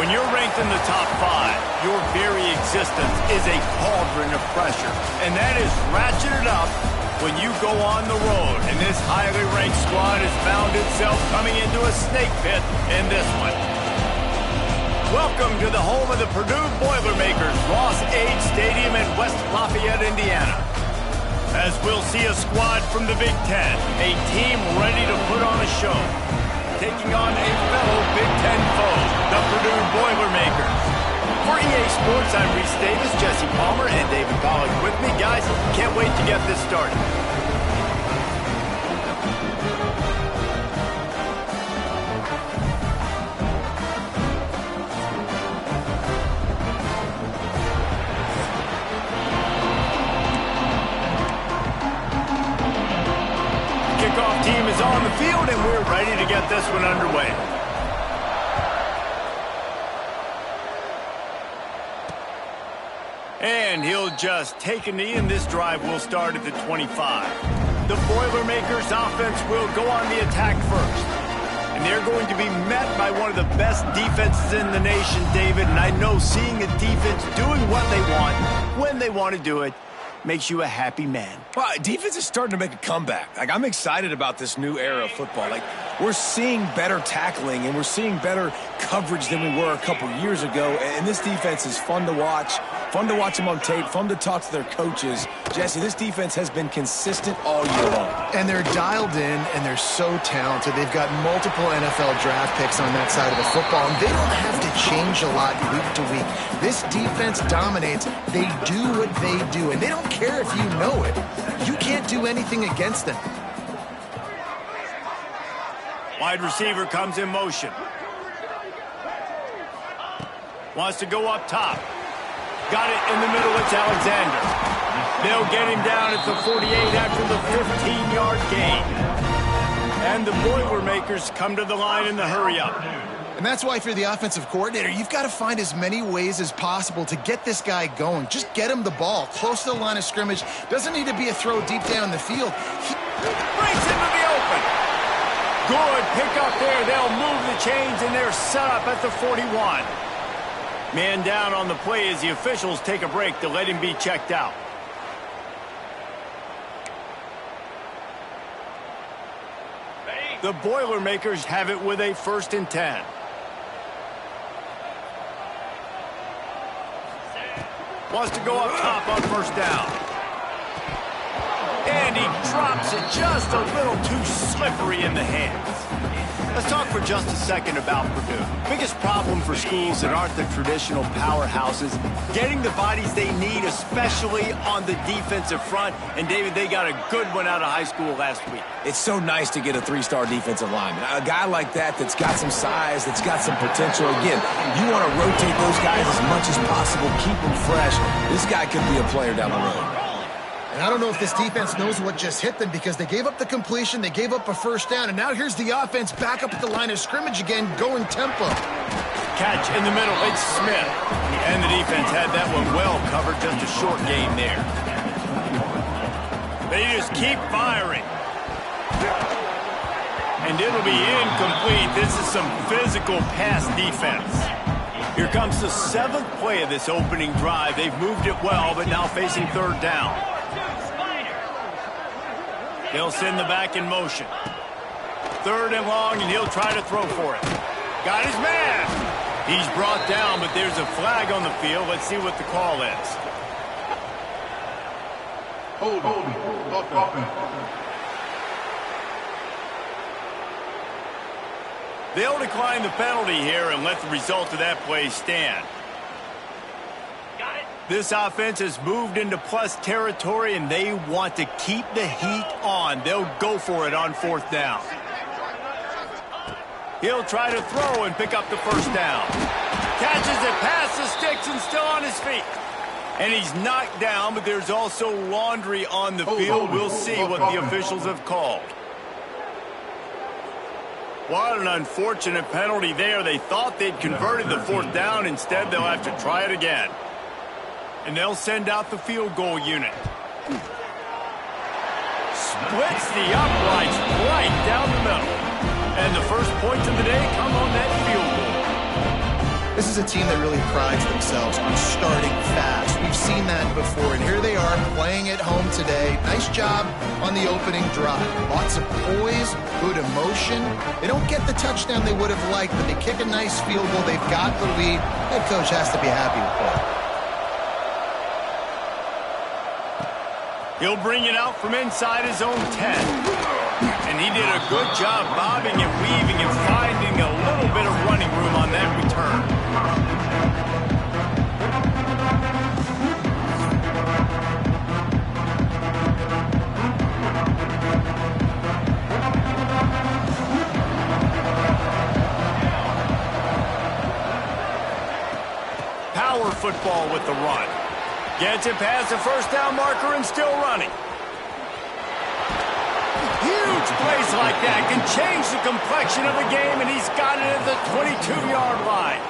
When you're ranked in the top 5, your very existence is a cauldron of pressure. And that is ratcheted up when you go on the road. And this highly ranked squad has found itself coming into a snake pit in this one. Welcome to the home of the Purdue Boilermakers, Ross-Ade Stadium in West Lafayette, Indiana. As we'll see a squad from the Big Ten, a team ready to put on a show, taking on a fellow Big Ten foe, the Purdue Boilermakers. For EA Sports, I'm Reese Davis, Jesse Palmer, and David Pollack with me. Guys, can't wait to get this started. Kickoff team is on the field, and we're ready to get this one underway. And he'll just take a knee, and this drive will start at the 25. The Boilermakers offense will go on the attack first. And they're going to be met by one of the best defenses in the nation, David. And I know seeing a defense doing what they want, when they want to do it, makes you a happy man. Well, defense is starting to make a comeback. Like, I'm excited about this new era of football. Like, we're seeing better tackling and we're seeing better coverage than we were a couple years ago. And this defense is fun to watch them on tape, fun to talk to their coaches. Jesse, this defense has been consistent all year long. And they're dialed in, and they're so talented. They've got multiple NFL draft picks on that side of the football, and they don't have to change a lot week to week. This defense dominates. They do what they do, and they don't care if you know it. You can't do anything against them. Wide receiver comes in motion. Wants to go up top. Got it in the middle. It's Alexander. They'll get him down at the 48 after the 15-yard gain. And the Boilermakers come to the line in the hurry-up. And that's why if you're the offensive coordinator, you've got to find as many ways as possible to get this guy going. Just get him the ball close to the line of scrimmage. Doesn't need to be a throw deep down the field. He breaks into the open. Good pick up there. They'll move the chains, and they're set up at the 41. Man down on the play as the officials take a break to let him be checked out. The Boilermakers have it with a 1st and 10. Wants to go up top on 1st down. And he drops it just a little too slippery in the hands. Let's talk for just a second about Purdue. Biggest problem for schools that aren't the traditional powerhouses, getting the bodies they need, especially on the defensive front. And, David, they got a good one out of high school last week. It's so nice to get a 3-star defensive lineman. A guy like that's got some size, that's got some potential. Again, you want to rotate those guys as much as possible, keep them fresh. This guy could be a player down the road. And I don't know if this defense knows what just hit them because they gave up the completion, they gave up a 1st down, and now here's the offense back up at the line of scrimmage again, going tempo. Catch in the middle, it's Smith. And the defense had that one well covered, just a short game there. They just keep firing. And it'll be incomplete. This is some physical pass defense. Here comes the 7th play of this opening drive. They've moved it well, but now facing 3rd down. They'll send the back in motion. 3rd and long, and he'll try to throw for it. Got his man. He's brought down, but there's a flag on the field. Let's see what the call is. Hold. They'll decline the penalty here and let the result of that play stand. This offense has moved into plus territory, and they want to keep the heat on. They'll go for it on 4th down. He'll try to throw and pick up the 1st down. Catches it past the sticks and still on his feet. And he's knocked down, but there's also laundry on the field. We'll see what the officials have called. What an unfortunate penalty there. They thought they'd converted the 4th down. Instead, they'll have to try it again. And they'll send out the field goal unit. Splits the uprights right down the middle. And the first points of the day come on that field goal. This is a team that really prides themselves on starting fast. We've seen that before, and here they are playing at home today. Nice job on the opening drive. Lots of poise, good emotion. They don't get the touchdown they would have liked, but they kick a nice field goal. They've got the lead. Head coach has to be happy with that. He'll bring it out from inside his own 10. And he did a good job bobbing and weaving and finding a little bit of running room on that return. Power football with the run. Gets it past the first down marker and still running. Huge plays like that can change the complexion of a game, and he's got it at the 22-yard line.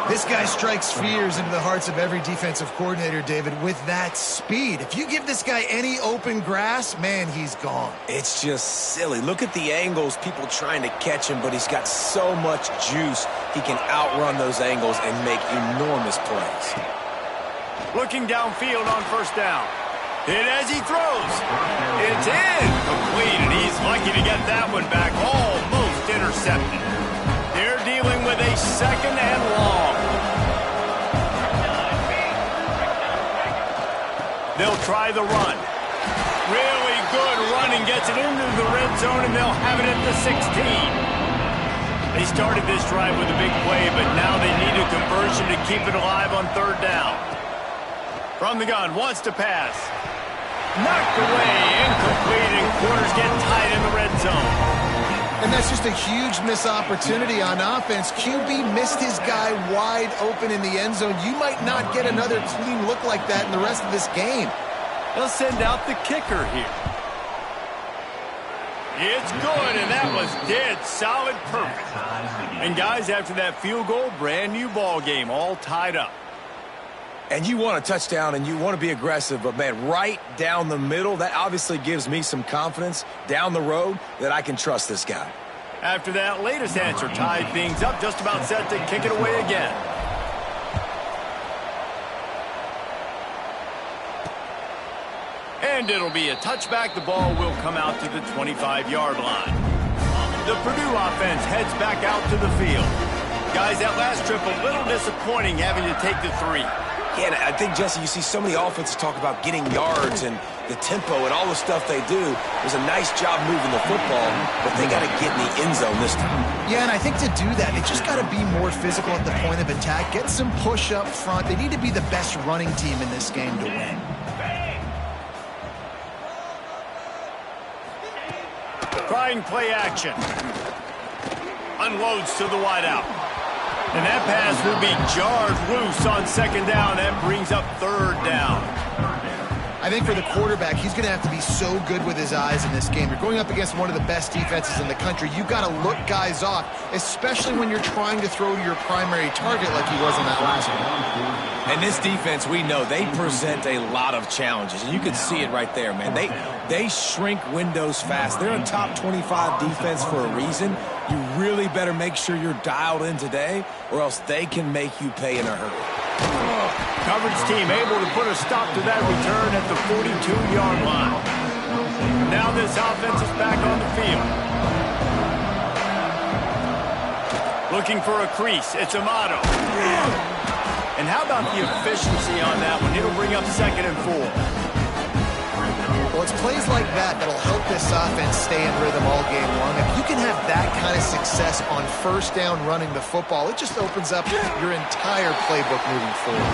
This guy strikes fears into the hearts of every defensive coordinator, David, with that speed. If you give this guy any open grass, man, he's gone. It's just silly. Look at the angles, people trying to catch him, but he's got so much juice. He can outrun those angles and make enormous plays. Looking downfield on first down. Hit as he throws. It's incomplete, and he's lucky to get that one back. Almost intercepted. They're dealing with a second and long. They'll try the run. Really good running. Gets it into the red zone, and they'll have it at the 16. They started this drive with a big play, but now they need a conversion to keep it alive on third down. From the gun, wants to pass. Knocked away, incomplete, and quarters get tight in the red zone. And that's just a huge missed opportunity on offense. QB missed his guy wide open in the end zone. You might not get another clean look like that in the rest of this game. They'll send out the kicker here. It's good, and that was dead solid perfect. And guys, after that field goal, brand new ball game, all tied up. And you want a touchdown and you want to be aggressive, but, man, right down the middle, that obviously gives me some confidence down the road that I can trust this guy. After that latest answer tied things up, just about set to kick it away again. And it'll be a touchback. The ball will come out to the 25-yard line. The Purdue offense heads back out to the field. Guys, that last trip a little disappointing having to take the 3. Yeah, and I think, Jesse, you see so many offenses talk about getting yards and the tempo and all the stuff they do. It was a nice job moving the football, but they got to get in the end zone this time. Yeah, and I think to do that, they just got to be more physical at the point of attack, get some push up front. They need to be the best running team in this game to win. Trying play action. Unloads to the wideout. And that pass will be jarred loose on second down. That brings up third down. I think for the quarterback, he's going to have to be so good with his eyes in this game. You're going up against one of the best defenses in the country. You've got to look guys off, especially when you're trying to throw to your primary target like he was in that last one. And this defense, we know, they present a lot of challenges. And you can see it right there, man. They shrink windows fast. They're a top 25 defense for a reason. You really better make sure you're dialed in today, or else they can make you pay in a hurry. Coverage team able to put a stop to that return at the 42-yard line. Now this offense is back on the field. Looking for a crease. It's Amato. And how about the efficiency on that one? It'll bring up second and 4. Well, it's plays like that that'll help this offense stay in rhythm all game long. If you can have that kind of success on first down running the football, it just opens up your entire playbook moving forward.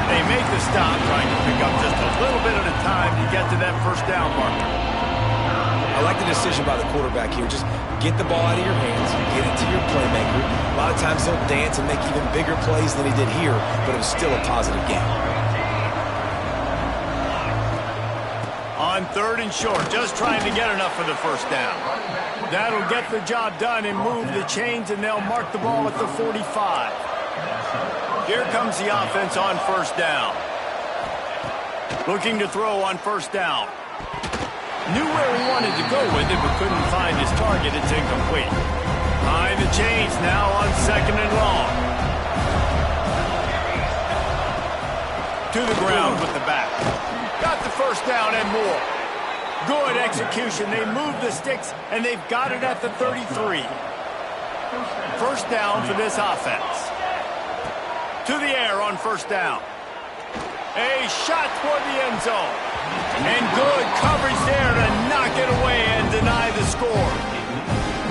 They make the stop, trying to pick up just a little bit at a time to get to that first down marker. I like the decision by the quarterback here. Just get the ball out of your hands, get it to your playmaker. A lot of times he'll dance and make even bigger plays than he did here, but it was still a positive game. On third and short, just trying to get enough for the first down. That'll get the job done and move the chains, and they'll mark the ball at the 45. Here comes the offense on first down. Looking to throw on first down. Knew where he wanted to go with it, but couldn't find his target. It's incomplete. High Trying to change now on 2nd and long. To the ground with the back. Got the first down and more. Good execution. They move the sticks, and they've got it at the 33. First down for this offense. To the air on first down. A shot toward the end zone. And good coverage there to knock it away and deny the score.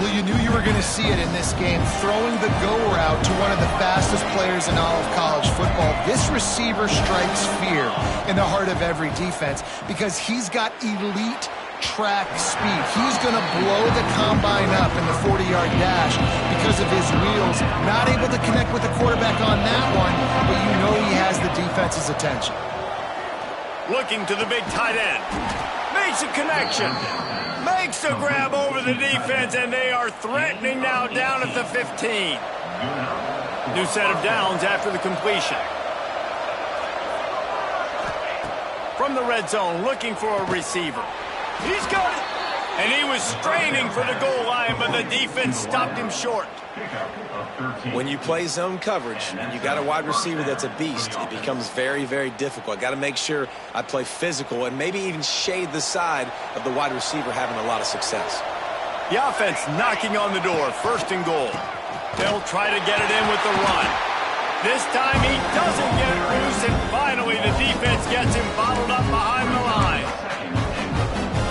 Well, you knew you were going to see it in this game, throwing the go route to one of the fastest players in all of college football. This receiver strikes fear in the heart of every defense because he's got elite track speed. He's going to blow the combine up in the 40-yard dash because of his wheels. Not able to connect with the quarterback on that one, but you know he has the defense's attention. Looking to the big tight end. Makes a connection. Makes a grab over the defense, and they are threatening now down at the 15. New set of downs after the completion. From the red zone, looking for a receiver. He's got it. And he was straining for the goal line, but the defense stopped him short. When you play zone coverage and you got a wide receiver that's a beast, it becomes very, very difficult. Got to make sure I play physical and maybe even shade the side of the wide receiver having a lot of success. The offense knocking on the door, 1st and goal. They'll try to get it in with the run. This time he doesn't get it loose, and finally the defense gets him bottled up behind the line.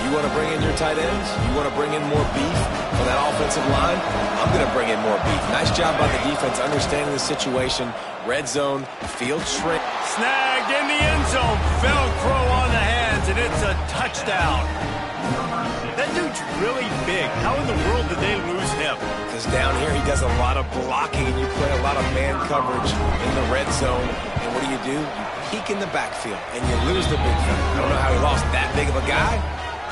You want to bring in your tight ends? You want to bring in more beef for that offensive line? I'm going to bring in more beef. Nice job by the defense understanding the situation. Red zone, field shrink. Snagged in the end zone. Velcro on the hands, and it's a touchdown. That dude's really big. How in the world did they lose him? Because down here he does a lot of blocking, and you play a lot of man coverage in the red zone. And what do? You peek in the backfield, and you lose the big fella. I don't know how he lost that big of a guy,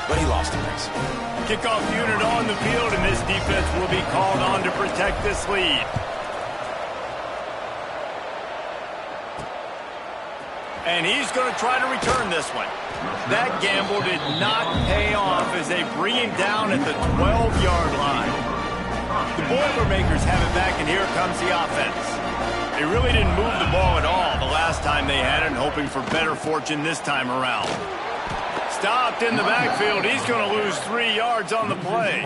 but he lost the race. Kickoff unit on the field, and this defense will be called on to protect this lead. And he's going to try to return this one. That gamble did not pay off as they bring him down at the 12-yard line. The Boilermakers have it back, and here comes the offense. They really didn't move the ball at all the last time they had it, hoping for better fortune this time around. Stopped in the backfield. He's going to lose 3 yards on the play.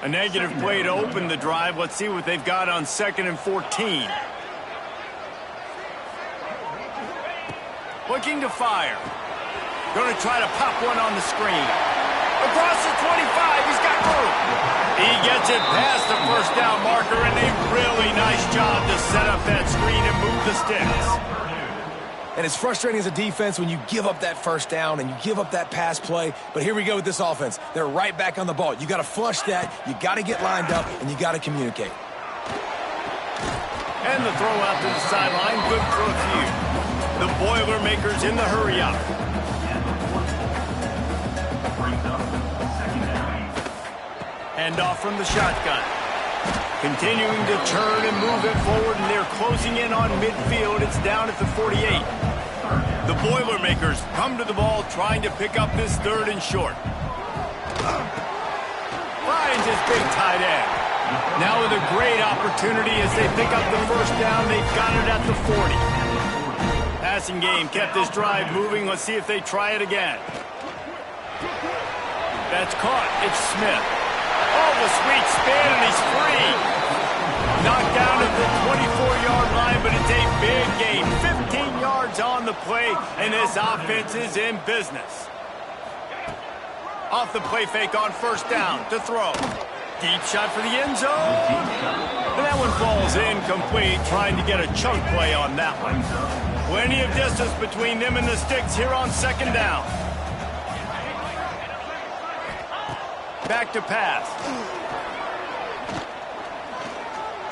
A negative play to open the drive. Let's see what they've got on 2nd and 14. Looking to fire. Going to try to pop one on the screen. Across the 25, he's got room. He gets it past the first down marker, and a really nice job to set up that screen and move the sticks. And it's frustrating as a defense when you give up that first down and you give up that pass play. But here we go with this offense. They're right back on the ball. You got to flush that. You got to get lined up, and you got to communicate. And the throw out to the sideline, good for a few. The Boilermakers in the hurry-up. Hand off from the shotgun. Continuing to turn and move it forward, and they're closing in on midfield. It's down at the 48. The Boilermakers come to the ball, trying to pick up this 3rd and short. Finds his big tight end. Now with a great opportunity as they pick up the first down. They've got it at the 40. Passing game kept this drive moving. Let's see if they try it again. That's caught. It's Smith. Oh, the sweet spin, and he's free. Knocked down at the 24-yard line, but it's a big gain. 15 yards on the play, and this offense is in business. Off the play fake on first down to throw. Deep shot for the end zone. And that one falls incomplete, trying to get a chunk play on that one. Plenty of distance between them and the sticks here on 2nd down. Back to pass.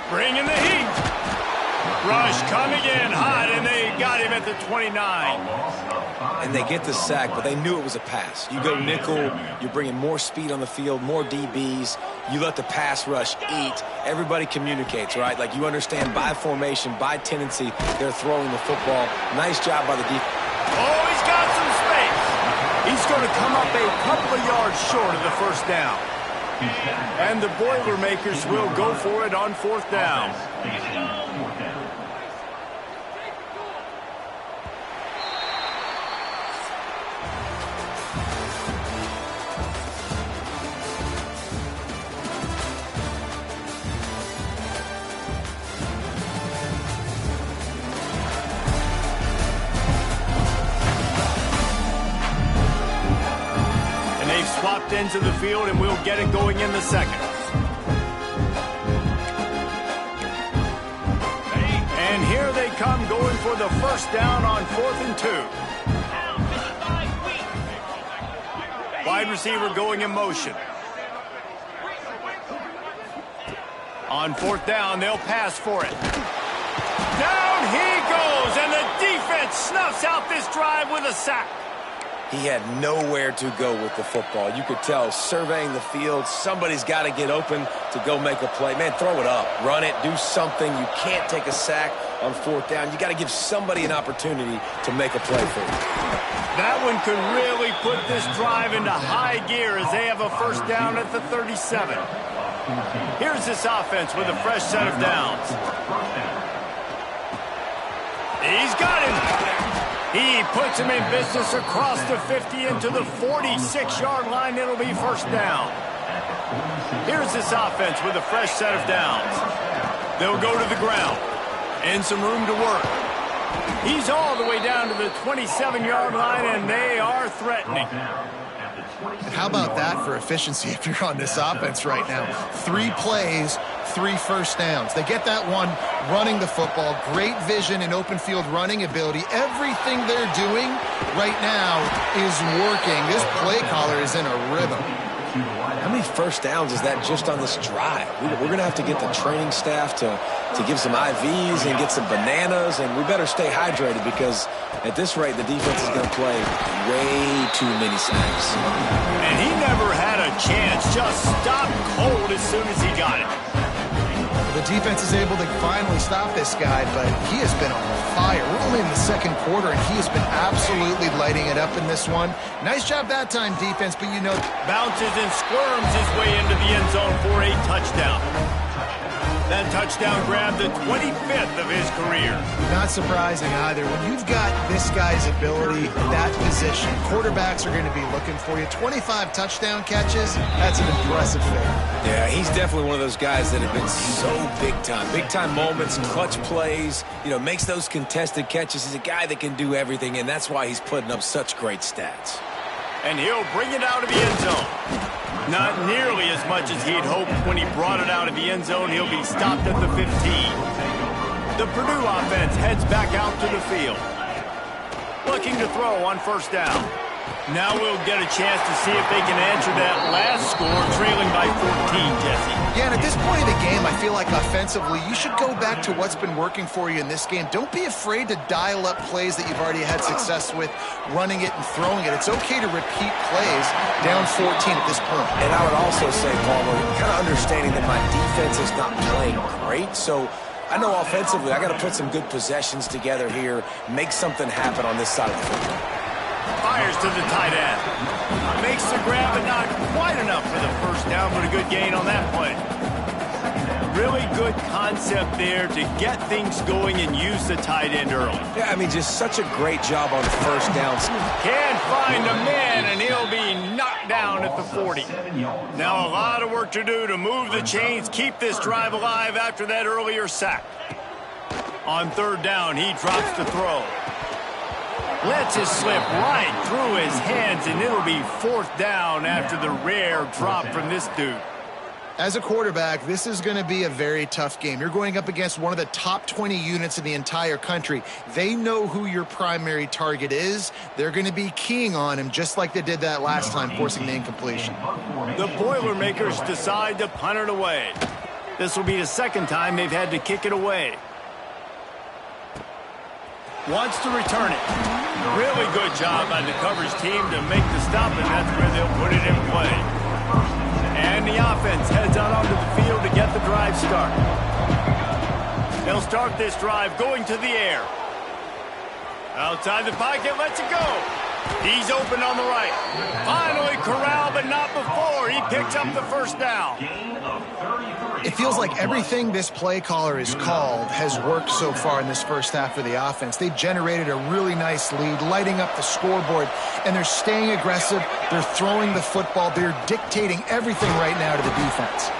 Bringing the heat. Rush coming in hot, and they got him at the 29. And they get the sack, but they knew it was a pass. You go nickel, you're bringing more speed on the field, more DBs. You let the pass rush eat. Everybody communicates, right? Like you understand by formation, by tendency, they're throwing the football. Nice job by the defense. Oh, he's got some space. He's going to come up a couple of yards short of the first down. And the Boilermakers will go for it on 4th down. Swapped into the field, and we'll get it going in the second. And here they come, going for the first down on 4th and 2. Wide receiver going in motion. On 4th down, they'll pass for it. Down he goes, and the defense snuffs out this drive with a sack. He had nowhere to go with the football. You could tell, surveying the field, somebody's got to get open to go make a play. Man, throw it up, run it, do something. You can't take a sack on 4th down. You got to give somebody an opportunity to make a play for you. That one could really put this drive into high gear as they have a first down at the 37. Here's this offense with a fresh set of downs. He's got him. He puts him in business across the 50 into the 46-yard line. It'll be first down. Here's this offense with a fresh set of downs. They'll go to the ground and some room to work. He's all the way down to the 27-yard line, and they are threatening. And how about that for efficiency if you're on this offense right now? 3 plays, 3 first downs. They get that one running the football, great vision and open field running ability. Everything they're doing right now is working. This play caller is in a rhythm. How many first downs is that just on this drive? We're going to have to get the training staff to give some IVs and get some bananas, and we better stay hydrated because at this rate, the defense is going to play way too many snaps. And he never had a chance, just stopped cold as soon as he got it. The defense is able to finally stop this guy, but he has been on fire. We're only in the second quarter, and he has been absolutely lighting it up in this one. Nice job that time, defense, but you know... Bounces and squirms his way into the end zone for a touchdown. That touchdown grabbed the 25th of his career. Not surprising either. When you've got this guy's ability, that position, quarterbacks are going to be looking for you. 25 touchdown catches, that's an impressive figure. Yeah, he's definitely one of those guys that have been so big time. Big time moments, clutch plays, makes those contested catches. He's a guy that can do everything, and that's why he's putting up such great stats. And he'll bring it out of the end zone. Not nearly as much as he'd hoped when he brought it out of the end zone. He'll be stopped at the 15. The Purdue offense heads back out to the field. Looking to throw on first down. Now we'll get a chance to see if they can answer that last score, trailing by 14, Jesse. Yeah, and at this point of the game, I feel like offensively, you should go back to what's been working for you in this game. Don't be afraid to dial up plays that you've already had success with, running it and throwing it. It's okay to repeat plays down 14 at this point. And I would also say, Palmer, kind of understanding that my defense is not playing great, so I know offensively I got to put some good possessions together here, make something happen on this side of the football. Fires to the tight end. Makes the grab, but not quite enough for the first down, but a good gain on that play. Really good concept there to get things going and use the tight end early. Yeah, just such a great job on first down. Can't find a man, and he'll be knocked down at the 40. Now a lot of work to do to move the chains, keep this drive alive after that earlier sack. On third down, he drops the throw. Lets it slip right through his hands, and it'll be fourth down after the rare drop from this dude. As a quarterback, this is going to be a very tough game. You're going up against one of the top 20 units in the entire country. They know who your primary target is. They're going to be keying on him just like they did that last time, forcing the incompletion. The Boilermakers decide to punt it away. This will be the second time they've had to kick it away. Wants to return it. Really good job by the coverage team to make the stop, and that's where they'll put it in play. And the offense heads out onto the field to get the drive started. They'll start this drive going to the air. Outside the pocket, lets it go. He's open on the right. Finally corralled, but not before. He picks up the first down. It feels like everything this play caller has called has worked so far in this first half of the offense. They've generated a really nice lead, lighting up the scoreboard, and they're staying aggressive. They're throwing the football. They're dictating everything right now to the defense.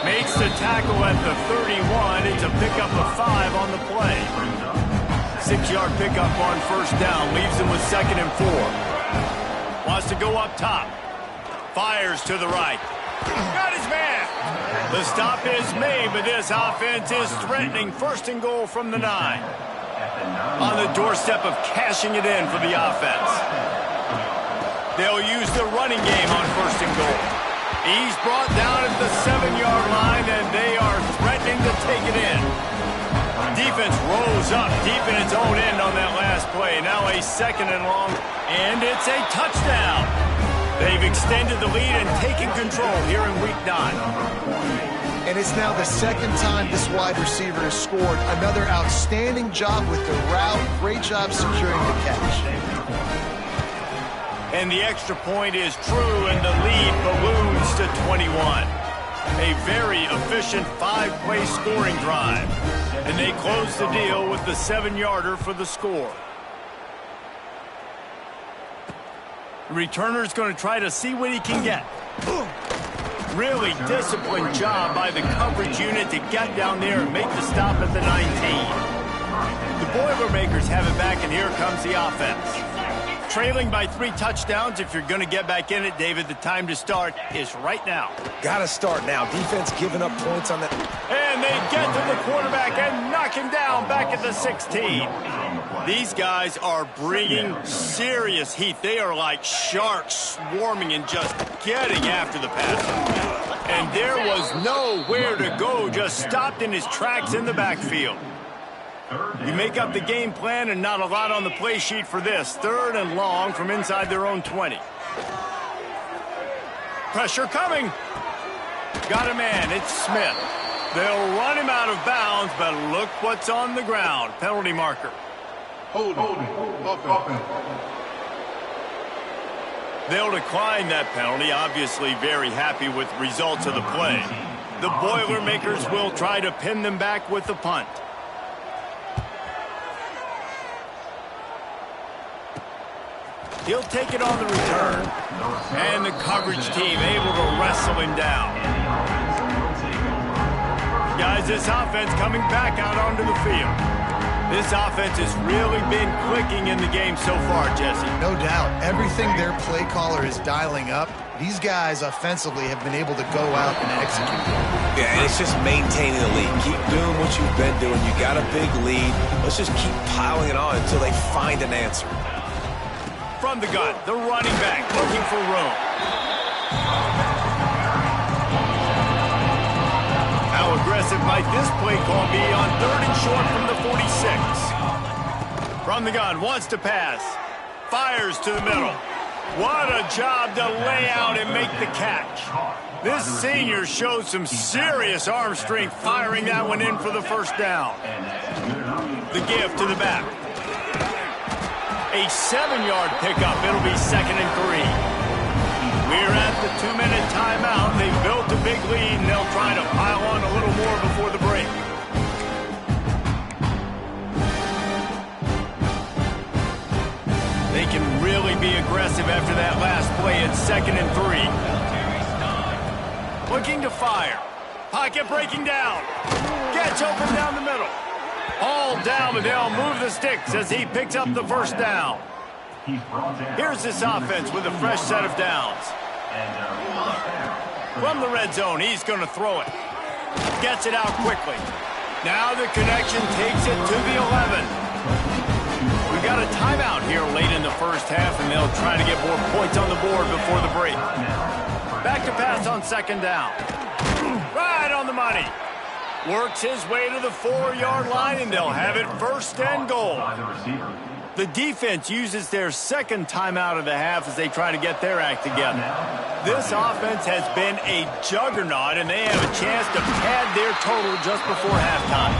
Makes the tackle at the 31. It's a pickup of 5 on the play. 6-yard pickup on first down. Leaves him with 2nd and 4. Wants to go up top. Fires to the right. Got his man. The stop is made, but this offense is threatening 1st and goal from the 9. On the doorstep of cashing it in for the offense. They'll use the running game on 1st and goal. He's brought down at the 7-yard line, and they are threatening to take it in. Defense rolls up deep in its own end on that last play. Now a 2nd and long, and it's a touchdown. They've extended the lead and taken control here in Week 9. And it's now the 2nd time this wide receiver has scored. Another outstanding job with the route. Great job securing the catch. And the extra point is true, and the lead balloons to 21. A very efficient 5-play scoring drive. And they close the deal with the 7-yarder for the score. The returner's going to try to see what he can get. Really disciplined job by the coverage unit to get down there and make the stop at the 19. The Boilermakers have it back, and here comes the offense. Trailing by 3 touchdowns. If you're going to get back in it, David, the time to start is right now. Got to start now. Defense giving up points on that. And they get to the quarterback and knock him down back at the 16. These guys are bringing serious heat. They are like sharks swarming and just getting after the passer. And there was nowhere to go, just stopped in his tracks in the backfield. You make up the game plan and not a lot on the play sheet for this. 3rd and long from inside their own 20. Pressure coming. Got a man. It's Smith. They'll run him out of bounds, but look what's on the ground. Penalty marker. Holding. They'll decline that penalty. Obviously very happy with the results of the play. The Boilermakers will try to pin them back with the punt. He'll take it on the return. And the coverage team able to wrestle him down. Guys, this offense coming back out onto the field. This offense has really been clicking in the game so far, Jesse. No doubt. Everything their play caller is dialing up, these guys offensively have been able to go out and execute. Yeah, and it's just maintaining the lead. Keep doing what you've been doing. You got a big lead. Let's just keep piling it on until they find an answer. From the gun, the running back looking for room. How aggressive might this play call be on 3rd and short from the 46? From the gun, wants to pass. Fires to the middle. What a job to lay out and make the catch. This senior shows some serious arm strength firing that one in for the first down. The give to the back. A 7-yard pickup. It'll be 2nd and 3. We're at the 2-minute timeout. They've built a big lead, and they'll try to pile on a little more before the break. They can really be aggressive after that last play at 2nd and 3. Looking to fire. Pocket breaking down. Gets open down the middle. All down, but they'll move the sticks as he picks up the first down. Here's this offense with a fresh set of downs. From the red zone, he's going to throw it. Gets it out quickly. Now the connection takes it to the 11. We've got a timeout here late in the first half, and they'll try to get more points on the board before the break. Back to pass on 2nd down. Right on the money. Works his way to the 4-yard line, and they'll have it 1st and goal. The defense uses their 2nd timeout of the half as they try to get their act together. This offense has been a juggernaut, and they have a chance to pad their total just before halftime.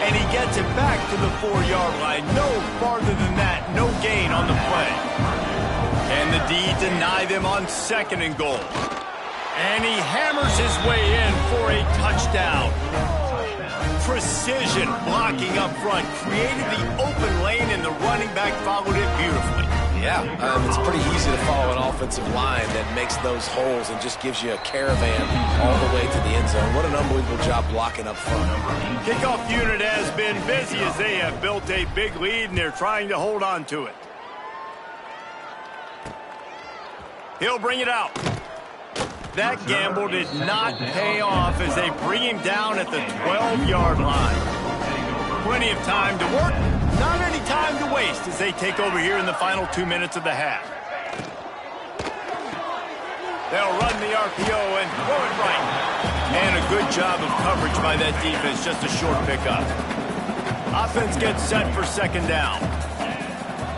And he gets it back to the 4-yard line. No farther than that. No gain on the play. And the D deny them on 2nd and goal. And he hammers his way in for a touchdown. Precision blocking up front. Created the open lane, and the running back followed it beautifully. Yeah, it's pretty easy to follow an offensive line that makes those holes and just gives you a caravan all the way to the end zone. What an unbelievable job blocking up front. Kickoff unit has been busy as they have built a big lead, and they're trying to hold on to it. He'll bring it out. That gamble did not pay off as they bring him down at the 12-yard line. Plenty of time to work, not any time to waste as they take over here in the final 2 minutes of the half. They'll run the RPO and throw it right. And a good job of coverage by that defense, just a short pickup. Offense gets set for 2nd down.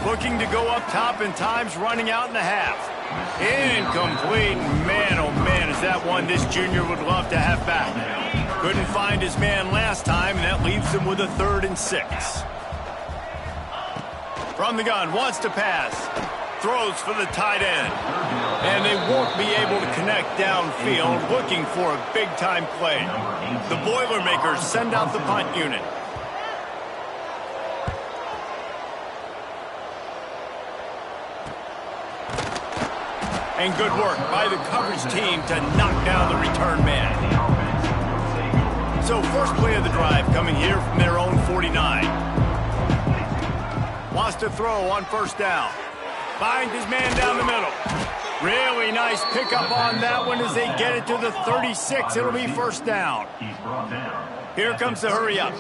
Looking to go up top, and time's running out in the half. Incomplete. Man, oh man, is that one this junior would love to have back. Couldn't find his man last time, and that leaves him with a 3rd and 6. From the gun, wants to pass. Throws for the tight end. And they won't be able to connect downfield, looking for a big-time play. The Boilermakers send out the punt unit. And good work by the coverage team to knock down the return man. So first play of the drive coming here from their own 49. Wants to throw on 1st down. Finds his man down the middle. Really nice pickup on that one as they get it to the 36. It'll be 1st down. Here comes the hurry up.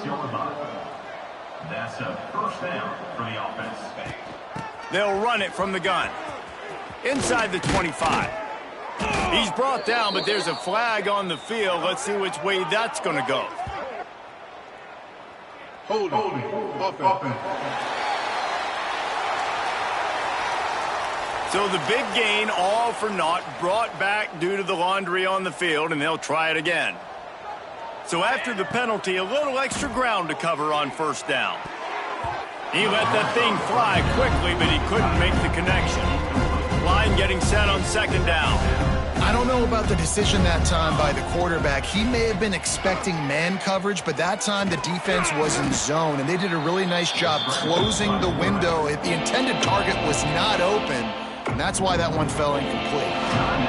That's a 1st down for the offense. They'll run it from the gun. Inside the 25. He's brought down, but there's a flag on the field. Let's see which way that's going to go. Holding. Offense. So the big gain, all for naught, brought back due to the laundry on the field, and they'll try it again. So after the penalty, a little extra ground to cover on 1st down. He let that thing fly quickly, but he couldn't make the connection. Line getting set on 2nd down. I don't know about the decision that time by the quarterback. He may have been expecting man coverage, but that time the defense was in zone, and they did a really nice job closing the window. The intended target was not open, and that's why that one fell incomplete.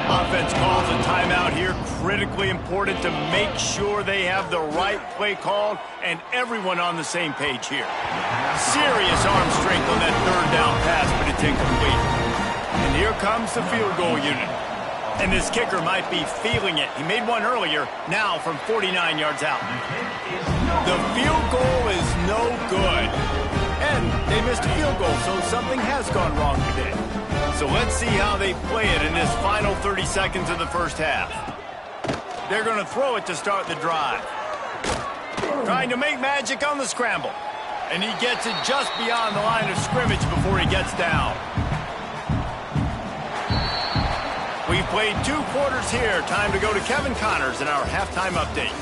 Offense calls a timeout here. Critically important to make sure they have the right play called and everyone on the same page here. Serious arm strength on that 3rd down pass, but it's incomplete. And here comes the field goal unit. And this kicker might be feeling it. He made one earlier, now from 49 yards out. The field goal is no good. And they missed a field goal, so something has gone wrong today. So let's see how they play it in this final 30 seconds of the 1st half. They're going to throw it to start the drive. Trying to make magic on the scramble. And he gets it just beyond the line of scrimmage before he gets down. We've played 2 quarters here. Time to go to Kevin Connors in our halftime update.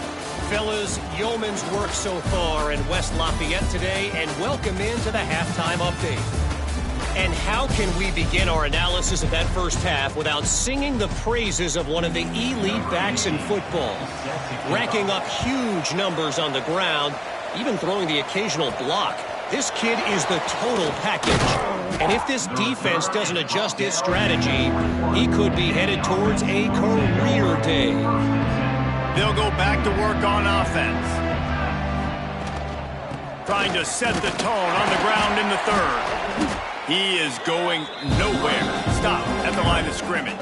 Fellas, yeoman's work so far in West Lafayette today, and welcome into the halftime update. And how can we begin our analysis of that 1st half without singing the praises of one of the elite backs in football? Racking up huge numbers on the ground, even throwing the occasional block. This kid is the total package. And if this defense doesn't adjust its strategy, he could be headed towards a career day. They'll go back to work on offense. Trying to set the tone on the ground in the 3rd. He is going nowhere. Stop at the line of scrimmage.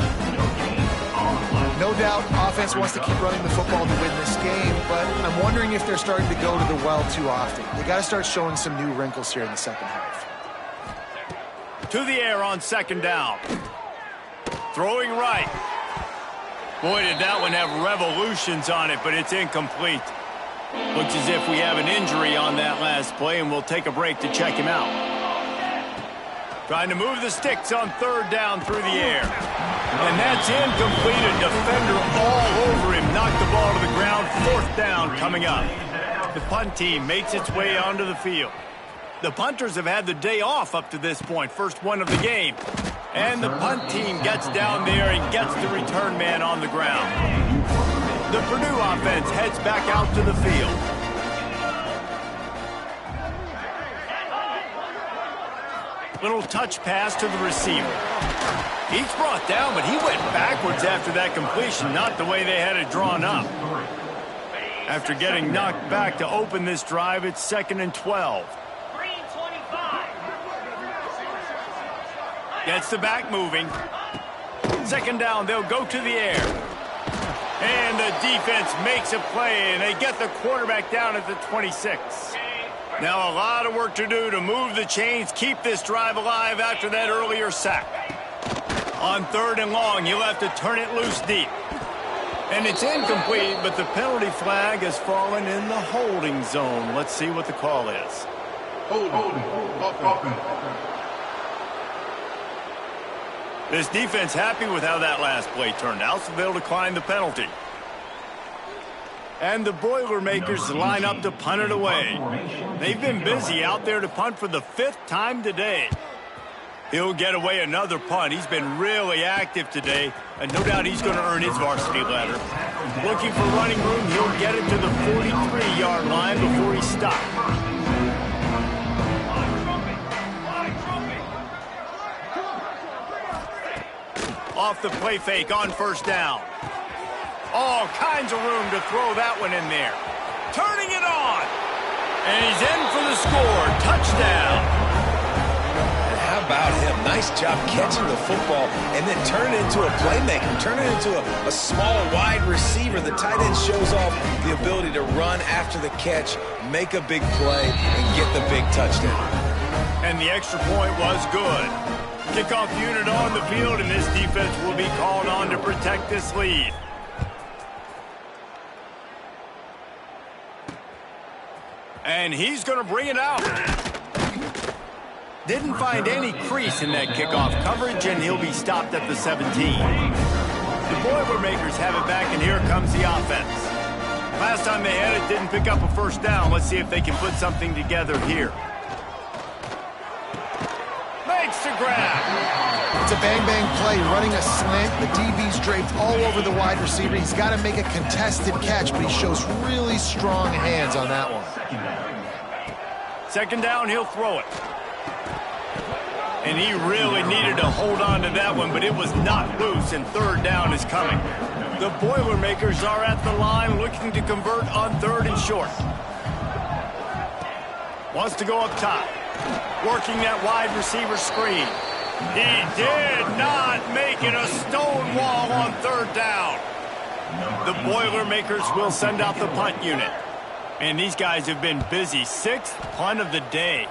No doubt, offense wants to keep running the football to win this game, but I'm wondering if they're starting to go to the well too often. They got to start showing some new wrinkles here in the 2nd half. To the air on 2nd down. Throwing right. Boy, did that one have revolutions on it, but it's incomplete. Looks as if we have an injury on that last play, and we'll take a break to check him out. Trying to move the sticks on 3rd down through the air. And that's incomplete. A defender all over him. Knocked the ball to the ground. 4th down coming up. The punt team makes its way onto the field. The punters have had the day off up to this point, first one of the game. And the punt team gets down there and gets the return man on the ground. The Purdue offense heads back out to the field. Little touch pass to the receiver. He's brought down, but he went backwards after that completion, not the way they had it drawn up. After getting knocked back to open this drive, it's 2nd and 12. Gets the back moving. 2nd down, they'll go to the air. And the defense makes a play, and they get the quarterback down at the 26. Now a lot of work to do to move the chains, keep this drive alive after that earlier sack. On 3rd and long, he'll have to turn it loose deep. And it's incomplete, but the penalty flag has fallen in the holding zone. Let's see what the call is. This defense happy with how that last play turned out, so they'll decline the penalty. And the Boilermakers line up to punt it away. They've been busy out there to punt for the 5th time today. He'll get away another punt. He's been really active today, and no doubt he's going to earn his varsity ladder. Looking for running room, he'll get it to the 43-yard line before he stops. Off the play fake on 1st down. All kinds of room to throw that one in there. Turning it on. And he's in for the score. Touchdown. And how about him? Nice job catching the football and then turn it into a playmaker. Turn it into a small, wide receiver. The tight end shows off the ability to run after the catch, make a big play, and get the big touchdown. And the extra point was good. Kickoff unit on the field, and this defense will be called on to protect this lead. And he's going to bring it out. Didn't find any crease in that kickoff coverage, and he'll be stopped at the 17. The Boilermakers have it back, and here comes the offense. Last time they had it, didn't pick up a 1st down. Let's see if they can put something together here. Makes the grab. It's a bang-bang play, running a slant. The DB's draped all over the wide receiver. He's got to make a contested catch, but he shows really strong hands on that one. 2nd down, he'll throw it. And he really needed to hold on to that one, but it was not loose, and 3rd down is coming. The Boilermakers are at the line looking to convert on 3rd and short. Wants to go up top. Working that wide receiver screen. He did not make it a stone wall on 3rd down. The Boilermakers will send out the punt unit. And these guys have been busy. 6th punt of the day.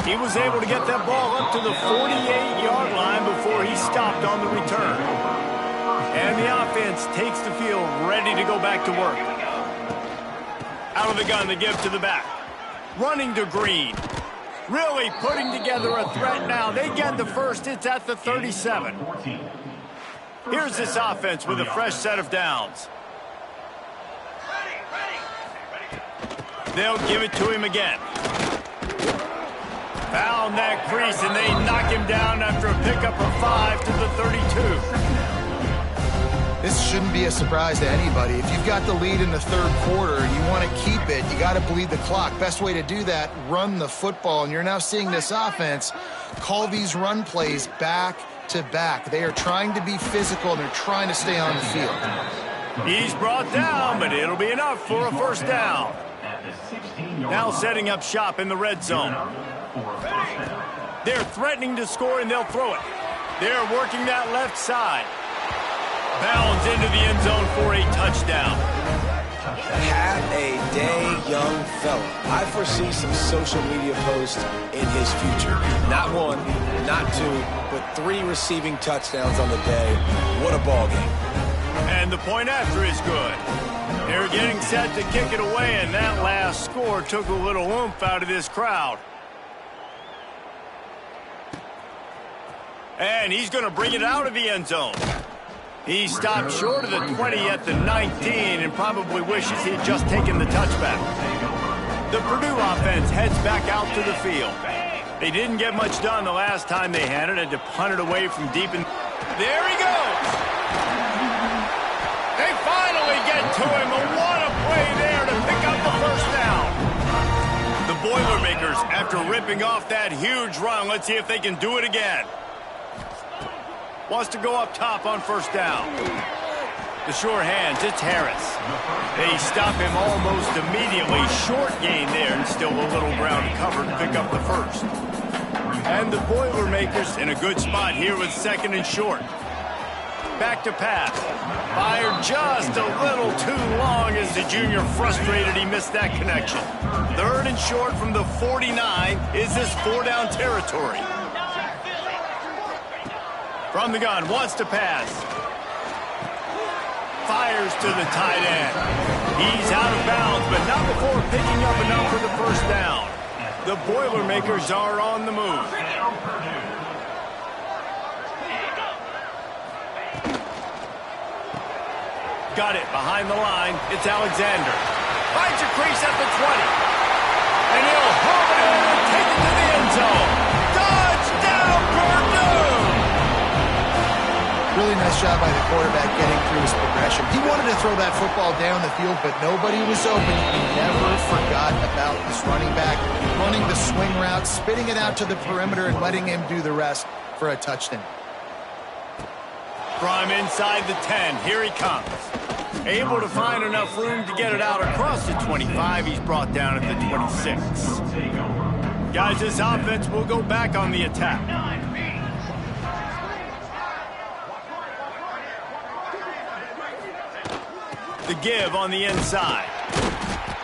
He was able to get that ball up to the 48-yard line before he stopped on the return. And the offense takes the field ready to go back to work. Out of the gun, they give to the back. Running to Green. Really putting together a threat now. They get the first. It's at the 37. Here's this offense with a fresh set of downs. They'll give it to him again. Found that crease, and they knock him down after a pickup of 5 to the 32. This shouldn't be a surprise to anybody. If you've got the lead in the 3rd quarter and you want to keep it, you got to bleed the clock. Best way to do that, run the football. And you're now seeing this offense call these run plays back to back. They are trying to be physical, and they're trying to stay on the field. He's brought down, but it'll be enough for a 1st down. Now setting up shop in the red zone. They're threatening to score, and they'll throw it. They're working that left side. Bounds into the end zone for a touchdown. Have a day, young fella. I foresee some social media posts in his future. Not 1, not 2, but 3 receiving touchdowns on the day. What a ball game. And the point after is good. They're getting set to kick it away, and that last score took a little oomph out of this crowd. And he's going to bring it out of the end zone. He stopped short of the 20 at the 19 and probably wishes he'd just taken the touchback. The Purdue offense heads back out to the field. They didn't get much done the last time they had it. Had to punt it away from deep in. There he goes! They finally get to him. And what a play there to pick up the first down. The Boilermakers, after ripping off that huge run, let's see if they can do it again. Wants to go up top on first down. The sure hands, it's Harris. They stop him almost immediately. Short gain there, and still a little ground to cover to pick up the first. And the Boilermakers in a good spot here with second and short. Back to pass. Fired just a little too long as the junior frustrated he missed that connection. Third and short from the 49. Is this four-down territory? From the gun, wants to pass. Fires to the tight end. He's out of bounds, but not before picking up enough for the first down. The Boilermakers are on the move. Got it behind the line. It's Alexander. Finds a crease at the 20. And he'll home it in and take it to the end zone. Touchdown, Purdue! Really nice job by the quarterback getting through his progression. He wanted to throw that football down the field, but nobody was open. He never forgot about his running back, running the swing route, spitting it out to the perimeter, and letting him do the rest for a touchdown. From inside the 10, here he comes. Able to find enough room to get it out across the 25. He's brought down at the 26. Guys, this offense will go back on the attack. The give on the inside.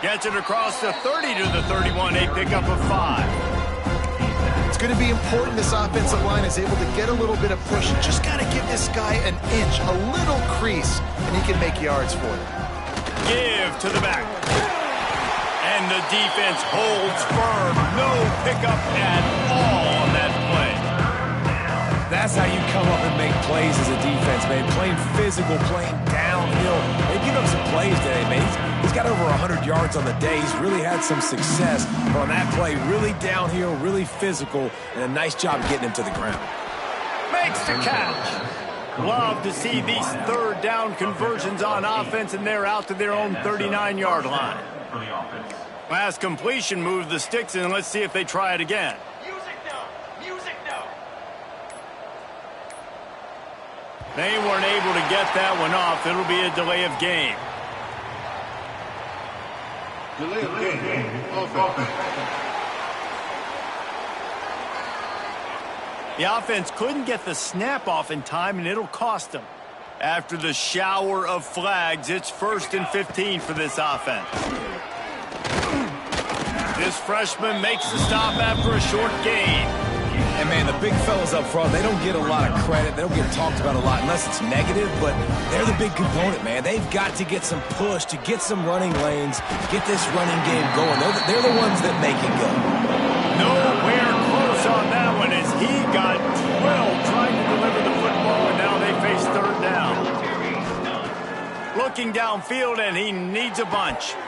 Gets it across the 30 to the 31. They pick up a 5. It's going to be important this offensive line is able to get a little bit of push. You just got to give this guy an inch, a little crease, and he can make yards for it. Give to the back. And the defense holds firm. No pickup at all on that play. That's how you come up and make plays as a defense, man. Playing physical, playing downhill. They give up some plays today, man. He's got over 100 yards on the day. He's really had some success. But on that play, really downhill, really physical, and a nice job getting him to the ground. Makes the catch. Love to see these third down conversions on offense, and they're out to their own 39-yard line. Last completion moved the sticks in. Let's see if they try it again. They weren't able to get that one off. It'll be a delay of game. Delay of game. Offense. The offense couldn't get the snap off in time, and it'll cost them. After the shower of flags, it's 1st and 15 for this offense. This freshman makes the stop after a short gain. And, man, the big fellas up front, they don't get a lot of credit. They don't get talked about a lot unless it's negative, but they're the big component, man. They've got to get some push, to get some running lanes, get this running game going. They're the ones that make it go. Nowhere close on that one as he got 12 trying to deliver the football, and now they face third down. Looking downfield, and he needs a bunch.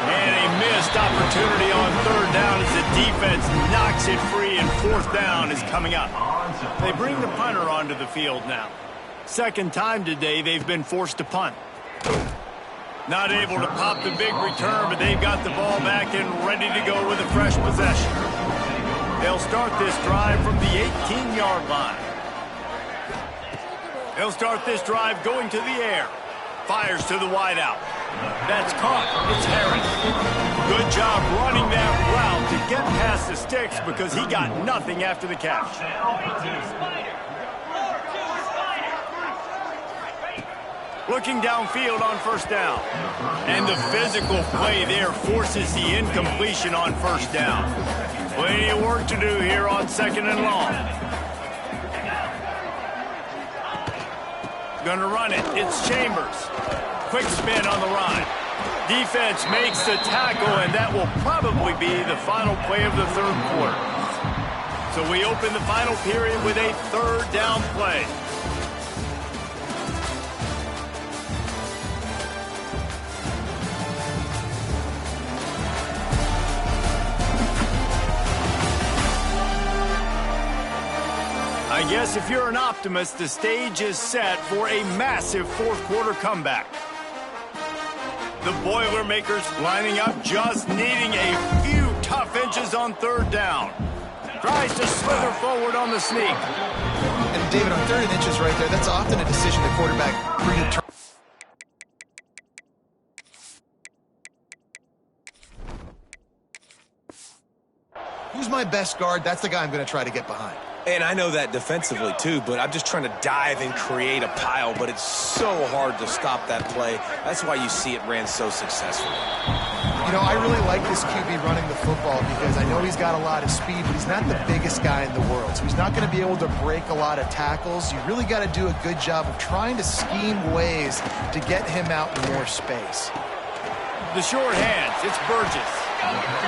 And a missed opportunity on third down as the defense knocks it free, and fourth down is coming up. They bring the punter onto the field now. Second time today they've been forced to punt. Not able to pop the big return, but they've got the ball back and ready to go with a fresh possession. They'll start this drive from the 18-yard line. They'll start this drive going to the air. Fires to the wideout. That's caught. It's Harris. Good job running that route to get past the sticks because he got nothing after the catch. Looking downfield on first down. And the physical play there forces the incompletion on first down. Plenty of work to do here on second and long. Gonna run it. It's Chambers. Quick spin on the run. Defense makes the tackle, and that will probably be the final play of the third quarter. So we open the final period with a third down play. I guess if you're an optimist, the stage is set for a massive fourth-quarter comeback. The Boilermakers lining up, just needing a few tough inches on third down. Tries to slither forward on the sneak. And David, on 3rd and inches right there, that's often a decision the quarterback predetermines. Who's my best guard? That's the guy I'm going to try to get behind. And I know that defensively, too, but I'm just trying to dive and create a pile, but it's so hard to stop that play. That's why you see it ran so successfully. You know, I really like this QB running the football because I know he's got a lot of speed, but he's not the biggest guy in the world. So he's not going to be able to break a lot of tackles. You really got to do a good job of trying to scheme ways to get him out in more space. The short hands, it's Burgess.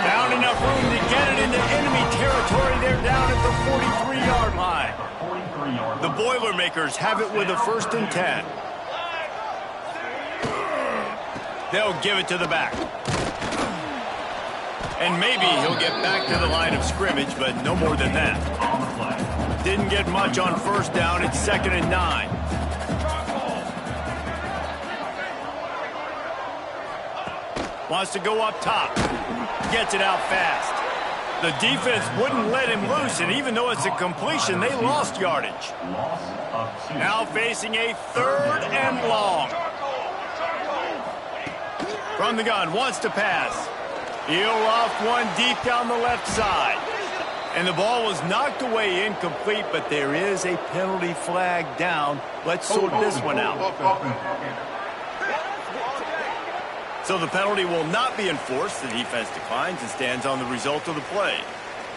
Found enough room to get it into enemy territory. They're down at the 43-yard line. The Boilermakers have it with a 1st and 10. They'll give it to the back. And maybe he'll get back to the line of scrimmage, but no more than that. Didn't get much on 1st down. It's 2nd and 9. Wants to go up top. Gets it out fast. The defense wouldn't let him loose, and even though it's a completion, they lost yardage. Now facing a 3rd and long. From the gun, wants to pass. He'll loft one deep down the left side. And the ball was knocked away incomplete, but there is a penalty flag down. Let's sort this one out. So the penalty will not be enforced. The defense declines and stands on the result of the play.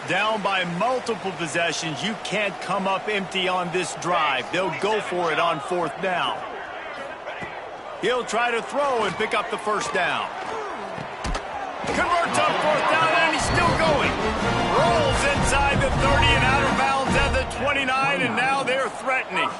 Down by multiple possessions, you can't come up empty on this drive. They'll go for it on 4th down. He'll try to throw and pick up the 1st down. Converts on 4th down, and he's still going. Rolls inside the 30 and out of bounds at the 29, and now they're threatening.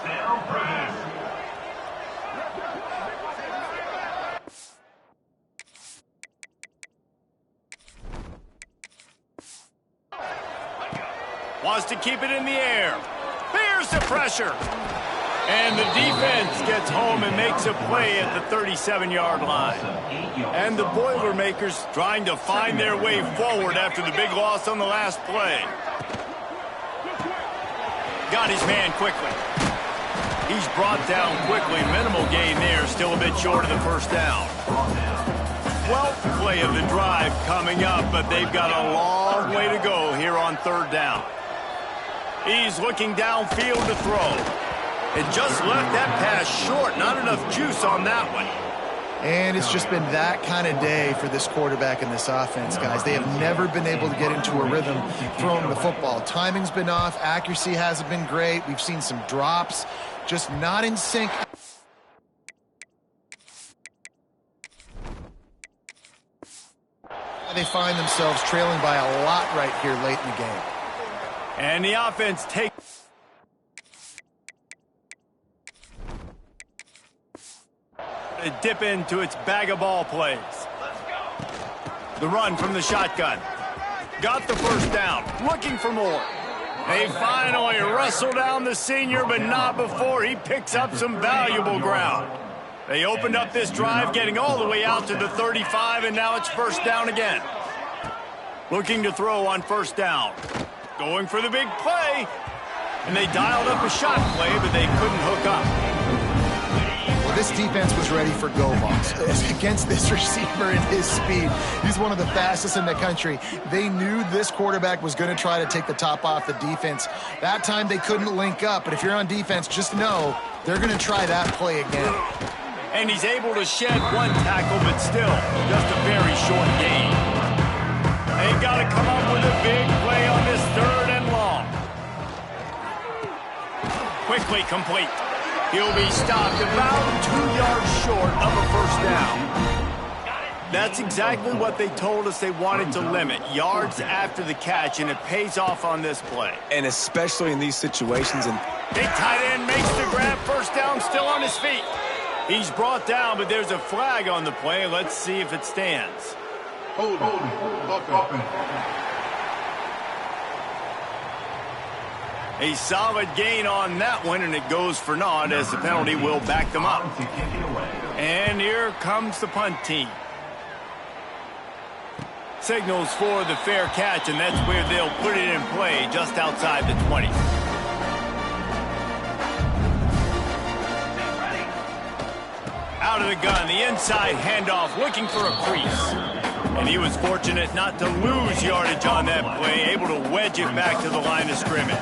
Wants to keep it in the air. Bears the pressure. And the defense gets home and makes a play at the 37-yard line. And the Boilermakers trying to find their way forward after the big loss on the last play. Got his man quickly. He's brought down quickly. Minimal gain there. Still a bit short of the 1st down. 12th play of the drive coming up, but they've got a long way to go here on 3rd down. He's looking downfield to throw. It just left that pass short. Not enough juice on that one. And it's just been that kind of day for this quarterback and this offense, guys. They have never been able to get into a rhythm throwing the football. Timing's been off. Accuracy hasn't been great. We've seen some drops. Just not in sync. They find themselves trailing by a lot right here late in the game. And the offense takes a dip into its bag of ball plays. The run from the shotgun. Got the 1st down. Looking for more. They finally wrestle down the senior, but not before he picks up some valuable ground. They opened up this drive, getting all the way out to the 35, and now it's 1st down again. Looking to throw on 1st down. Going for the big play. And they dialed up a shot play, but they couldn't hook up. Well, this defense was ready for go balls against this receiver and his speed. He's one of the fastest in the country. They knew this quarterback was going to try to take the top off the defense. That time they couldn't link up, but if you're on defense, just know they're going to try that play again. And he's able to shed one tackle, but still just a very short gain. They've got to come up with a big play on this 3rd and long. Quickly complete. He'll be stopped about 2 yards short of a 1st down. That's exactly what they told us they wanted to limit. Yards after the catch, and it pays off on this play. And especially in these situations. And big tight end makes the grab. 1st down, still on his feet. He's brought down, but there's a flag on the play. Let's see if it stands. A solid gain on that one, and it goes for naught as the penalty will back them up. And here comes the punt team. Signals for the fair catch, and that's where they'll put it in play, just outside the 20. Out of the gun, the inside handoff, looking for a crease. And he was fortunate not to lose yardage on that play, able to wedge it back to the line of scrimmage.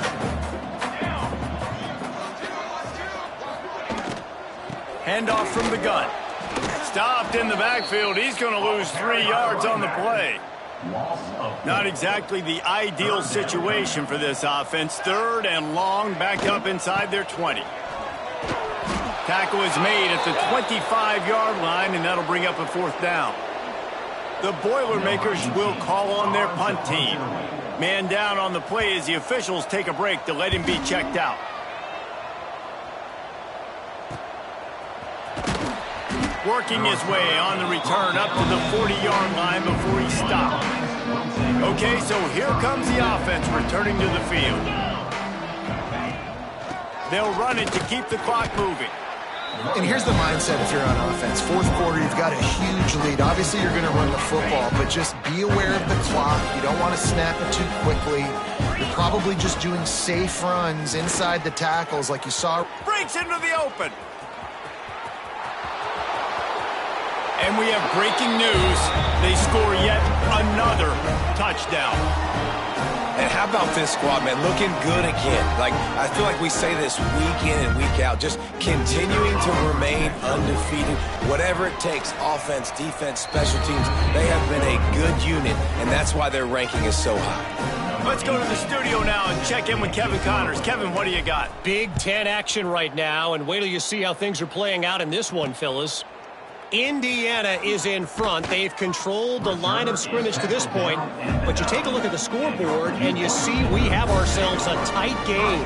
Handoff from the gun. Stopped in the backfield. He's going to lose 3 yards on the play. Not exactly the ideal situation for this offense. 3rd and long, back up inside their 20. Tackle is made at the 25-yard line, and that'll bring up a 4th down. The Boilermakers will call on their punt team. Man down on the play as the officials take a break to let him be checked out. Working his way on the return up to the 40-yard line before he stopped. Okay, so here comes the offense returning to the field. They'll run it to keep the clock moving. And here's the mindset if you're on offense. 4th quarter, you've got a huge lead. Obviously, you're going to run the football, but just be aware of the clock. You don't want to snap it too quickly. You're probably just doing safe runs inside the tackles like you saw. Breaks into the open. And we have breaking news. They score yet another touchdown. And how about this squad, man? Looking good again. Like, I feel like we say this week in and week out, just continuing to remain undefeated. Whatever it takes, offense, defense, special teams, they have been a good unit, and that's why their ranking is so high. Let's go to the studio now and check in with Kevin Connors. Kevin, what do you got? Big Ten action right now, and wait till you see how things are playing out in this one, fellas. Indiana is in front. They've controlled the line of scrimmage to this point. But you take a look at the scoreboard, and you see we have ourselves a tight game.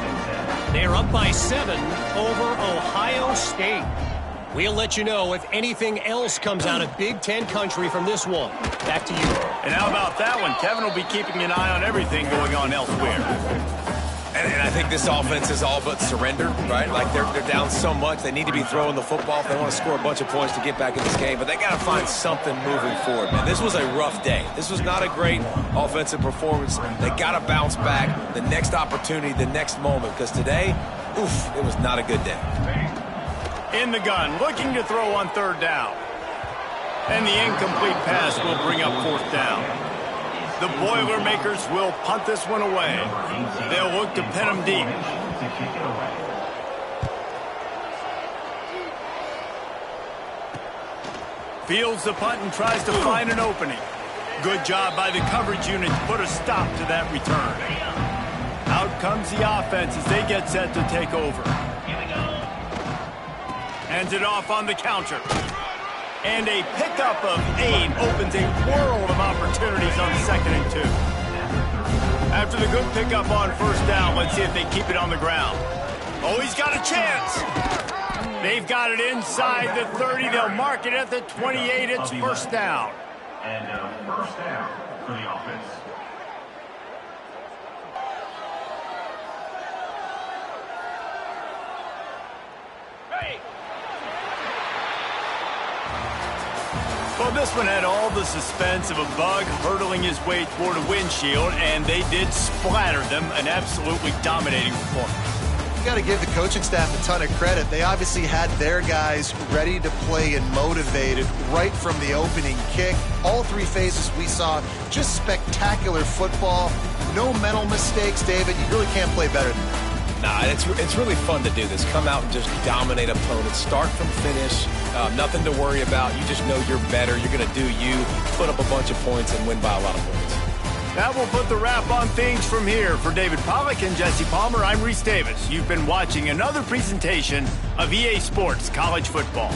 They're up by 7 over Ohio State. We'll let you know if anything else comes out of Big Ten country from this one. Back to you. And how about that one? Kevin will be keeping an eye on everything going on elsewhere. And I think this offense is all but surrendered, right? Like, they're down so much. They need to be throwing the football if they want to score a bunch of points to get back in this game. But they got to find something moving forward, man. This was a rough day. This was not a great offensive performance. They got to bounce back the next opportunity, the next moment. Because today, oof, it was not a good day. In the gun, looking to throw on 3rd down. And the incomplete pass will bring up 4th down. The Boilermakers will punt this one away. They'll look to pin them deep. Fields the punt and tries to find an opening. Good job by the coverage unit to put a stop to that return. Out comes the offense as they get set to take over. Hands it off on the counter. And a pickup of 8 opens a world of opportunities on 2nd and 2. After the good pickup on 1st down, let's see if they keep it on the ground. Oh, he's got a chance. They've got it inside the 30. They'll mark it at the 28. It's 1st down. And 1st down for the offense. Well, this one had all the suspense of a bug hurtling his way toward a windshield, and they did splatter them. An absolutely dominating performance. You got to give the coaching staff a ton of credit. They obviously had their guys ready to play and motivated right from the opening kick. All 3 phases we saw, just spectacular football. No mental mistakes, David. You really can't play better than that. Nah, it's really fun to do this. Come out and just dominate opponents. Start from finish. Nothing to worry about. You just know you're better. You're going to do you. Put up a bunch of points and win by a lot of points. That will put the wrap on things from here. For David Pollack and Jesse Palmer, I'm Reese Davis. You've been watching another presentation of EA Sports College Football.